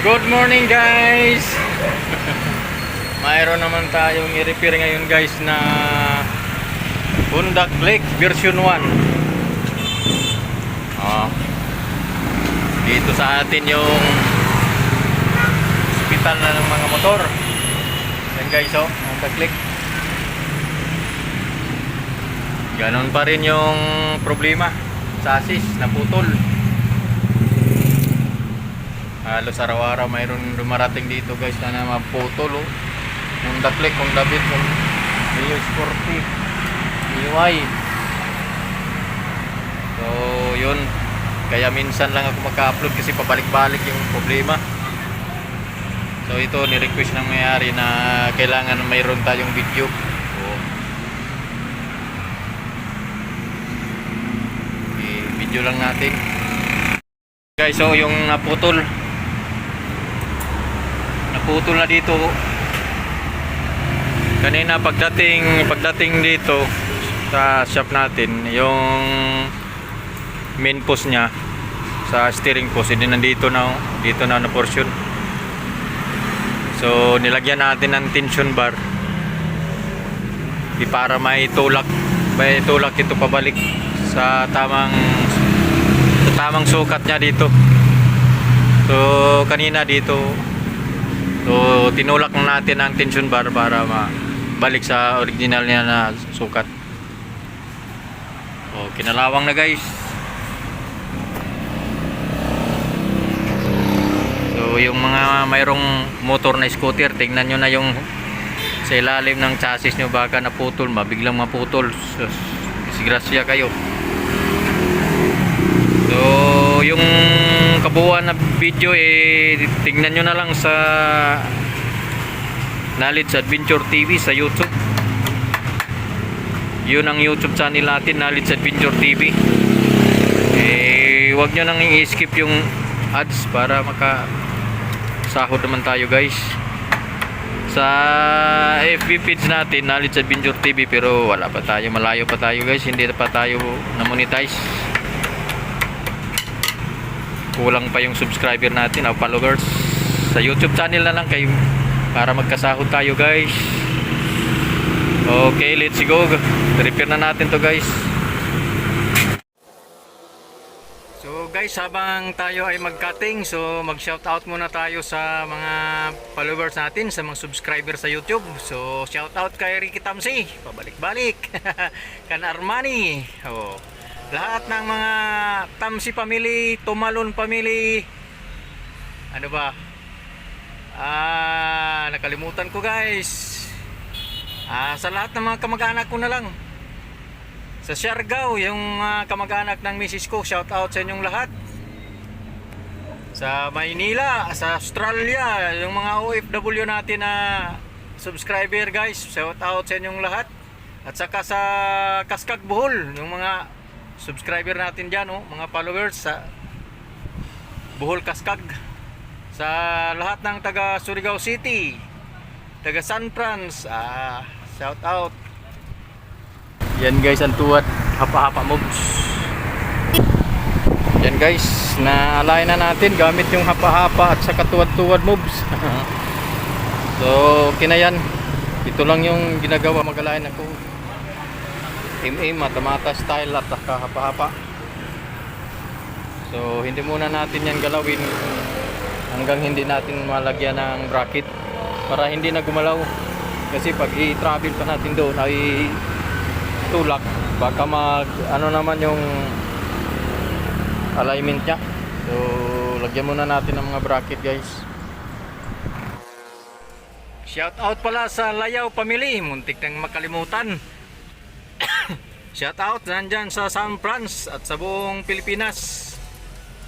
Good morning guys. Mayroon naman tayong i-repair ngayon guys na Honda Click version 1. Dito sa atin yung hospital na ng mga motor. Yan guys, Honda Click. Ganon pa rin yung problema. Chassis naputol. Halos araw-araw mayroon dumarating dito guys na maputol. Honda Click, Honda Beat, Mio Sporty, EY. So yun, kaya minsan lang ako maka-upload kasi pabalik-balik yung problema. So ito ni-request ng mayari na kailangan mayroon tayong video. So, i-video lang natin guys. So yung naputol na dito kanina pagdating dito sa shop natin, yung main post nya sa steering post hindi dito na portion. So nilagyan natin ng tension bar para may tulak ito pabalik sa tamang sukat nya dito. So kanina dito, so tinulak natin ang tension bar para mabalik sa original niya na sukat. So kinalawang na guys. So yung mga mayroong motor na scooter, tingnan nyo na yung sa ilalim ng chassis nyo, baka naputol, mabiglang maputol. So, disgrasya kayo. So yung kabuuan na video tingnan nyo na lang sa Knowledge Adventure TV sa YouTube. Yun ang YouTube channel natin, Knowledge Adventure TV. Huwag nyo nang i-skip yung ads para makasahod naman tayo guys. Sa FB page natin, Knowledge Adventure TV, pero wala pa tayo, malayo pa tayo guys, hindi pa tayo na-monetize. Kulang pa yung subscriber natin o followers. Sa YouTube channel na lang kayo para magkasahod tayo guys. Okay, let's go. Repair na natin to guys. So guys, habang tayo ay mag-cutting, so mag-shoutout muna tayo sa mga followers natin, sa mga subscriber sa YouTube. So shoutout kay Ricky Tamsi, pabalik-balik. Kan Armani, lahat ng mga Tamsi family, Tumalon family, ano ba, nakalimutan ko guys. Sa lahat ng mga kamag-anak ko na lang, sa Siargao, yung kamag-anak ng misis ko, shout out sa inyong lahat. Sa Maynila, sa Australia, yung mga OFW natin na subscriber guys, shout out sa inyong lahat. At saka sa Kaskag Bohol, yung mga subscriber natin dyan, mga followers sa Bohol, Kaskag. Sa lahat ng taga Surigao City, taga San Franz, shout out. Yan guys, ang tuwad hapa-hapa moves. Yan guys, na-align na natin gamit yung hapa-hapa at saka tuwad-tuwad moves. So okay na yan. Ito lang yung ginagawa, mag-align ako. Mata-mata style at saka hapa-hapa. So hindi muna natin yan galawin hanggang hindi natin malagyan ng bracket para hindi na gumalaw. Kasi pag i-travel pa natin doon ay tulak, baka naman yung alignment nya. So lagyan muna natin ng mga bracket guys. Shout out pala sa Layaw family, muntik nang makalimutan. Shout out nandyan sa San Franz at sa buong Pilipinas.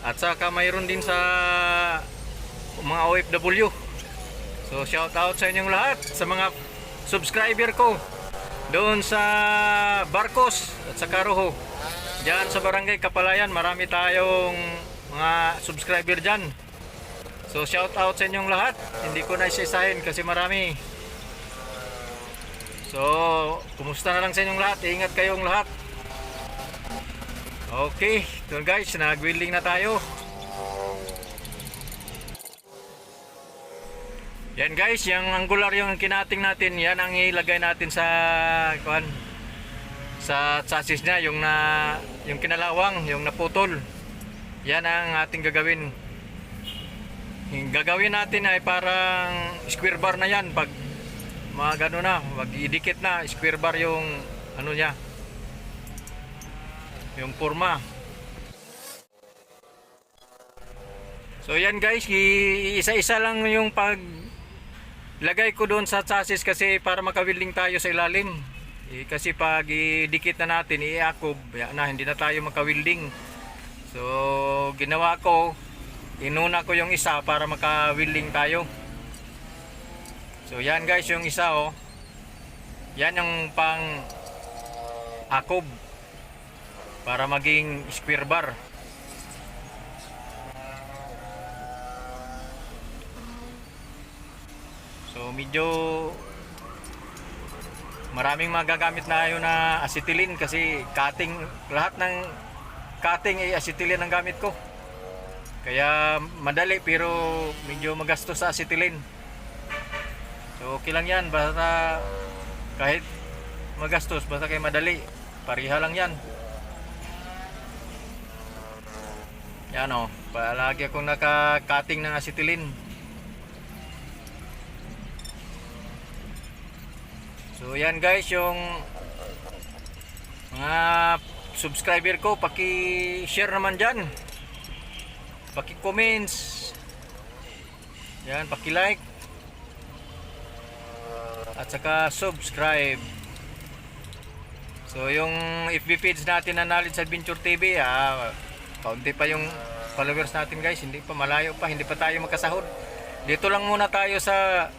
At saka mayroon din sa mga OFW. So shout out sa inyong lahat, sa mga subscriber ko doon sa Barcos at sa Caroho, diyan sa Barangay Kapalayan. Marami tayong mga subscriber dyan. So shout out sa inyong lahat. Hindi ko na isa-isahin kasi marami. So kumusta na lang sa inyong lahat, ingat kayong lahat. Okay, so guys, nag-welding na tayo. Yan guys, yung angular yung kinating natin, yan ang ilagay natin sa sa chassis niya, yung kinalawang, yung naputol. Yan ang ating gagawin. Yung gagawin natin ay parang square bar na yan. Pag mga gano na, wag idikit na square bar yung ano niya, yung forma. So yan guys, isa-isa lang yung paglagay ko doon sa chassis kasi para makawilding tayo sa ilalim. Kasi pag idikit na natin, i-akob, hindi na tayo makawilding. So ginawa ko, inuna ko yung isa para makawilding tayo. So yan guys, yung isa oh. Yan yung pang akob para maging square bar. So medyo maraming magagamit na yun na acetylene kasi cutting, lahat ng cutting ay acetylene ang gamit ko. Kaya madali pero medyo magastos sa acetylene. So okay lang yan, basta kahit magastos, basta kayo madali, pariha lang yan. Yan o, palagi akong naka-cutting ng acetylene. So yan guys, yung mga subscriber ko, paki-share naman dyan, paki-comments, yan, paki-like, at saka subscribe. So yung FB page natin na Knowledge Adventure TV, kaunti pa yung followers natin guys, hindi pa, malayo pa, hindi pa tayo makasahod. Dito lang muna tayo sa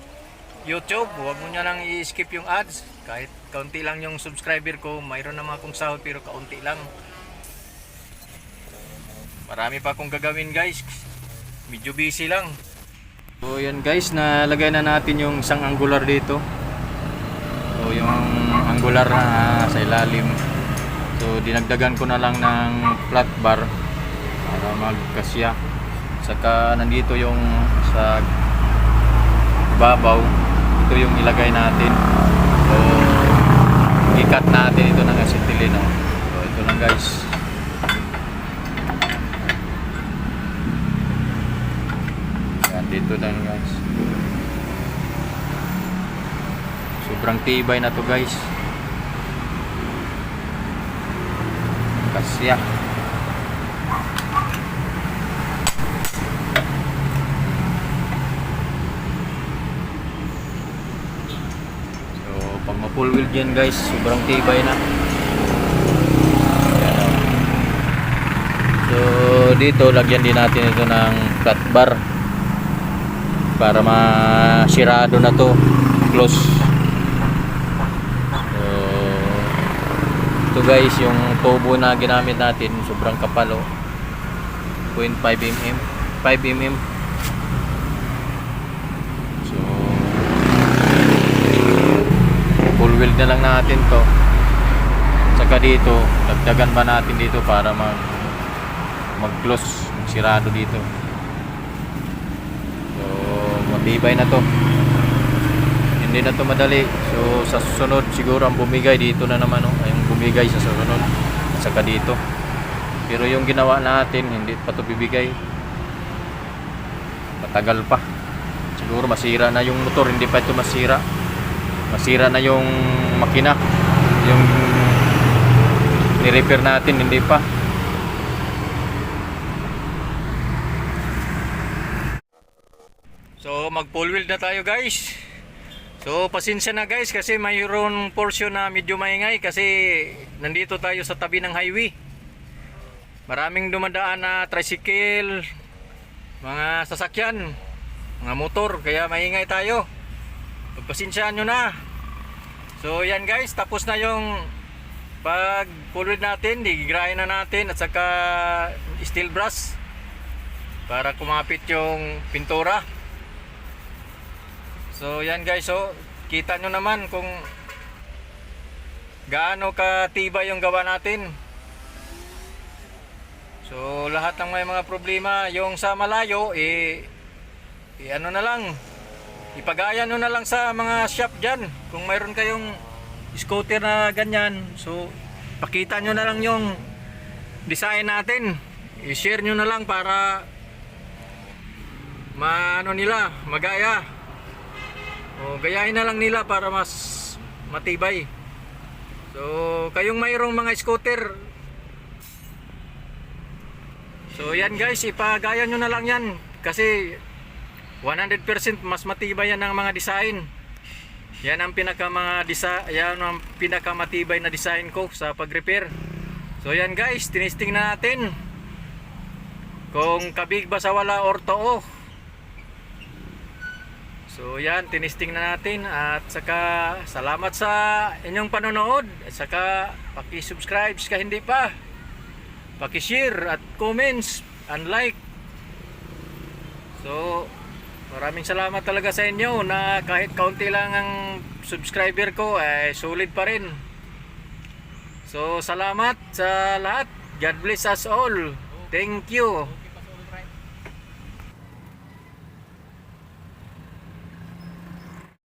YouTube, huwag mo niya lang i-skip yung ads. Kahit kaunti lang yung subscriber ko, mayroon naman akong sahod pero kaunti lang. Marami pa akong gagawin guys, medyo busy lang. So yan guys, nalagay na natin yung isang angular dito. So yung angular na sa ilalim, so dinagdagan ko na lang ng flat bar para magkasya. Saka nandito yung sa babaw, ito yung ilagay natin. So i-cut natin ito ng acetylene. So ito lang guys. Yan, dito lang guys. Sobrang tibay na to guys. Kasya. Pag ma-full wheel dyan guys, sobrang tibay na. So dito lagyan din natin ito ng flat bar para masirado na to, close. So ito guys, yung tubo na ginamit natin sobrang kapal oh, 0.5 mm, 5 mm. Full wheel na lang natin to. Saka dito, dagdagan ba natin dito para mag-close, magsirado dito. So, matibay na to. Hindi na to madali. So, sa susunod siguro ang bumigay dito na naman oh, yung bumigay sa susunod. At saka dito. Pero yung ginawa natin, hindi pa to bibigay. Matagal pa. Siguro masira na yung motor, hindi pa ito masira. Masira na yung makina, yung ni-repair natin, hindi pa. So mag full wheel na tayo guys. So pasensya na guys kasi mayroon portion na medyo maingay kasi nandito tayo sa tabi ng highway. Maraming dumadaan na tricycle, mga sasakyan, mga motor, kaya maingay tayo. Pagpasensyaan nyo na. So yan guys, tapos na yung pag full wheel natin, gigrahin na natin at saka steel brush para kumapit yung pintura. So yan guys, so kita nyo naman kung gaano katibay yung gawa natin. So lahat ng may mga problema, yung sa malayo ano na lang, ipagaya nyo na lang sa mga shop dyan. Kung mayroon kayong scooter na ganyan, so pakita nyo na lang yung design natin. I-share nyo na lang para maano nila, magaya. O gayahin na lang nila para mas matibay. So kayong mayroong mga scooter, so yan guys, ipagaya nyo na lang yan. Kasi 100% mas matibay yan ang mga design. Yan ang pinakamatibay na design ko sa pag-repair. So yan guys, tinisting na natin kung kabig ba sa wala or too. So yan, tinisting na natin. At saka salamat sa inyong panonood. At saka paki-subscribe ka hindi pa, paki-share at comments and like. So maraming salamat talaga sa inyo na kahit kaunti lang ang subscriber ko ay solid pa rin. So salamat sa lahat. God bless us all. Thank you.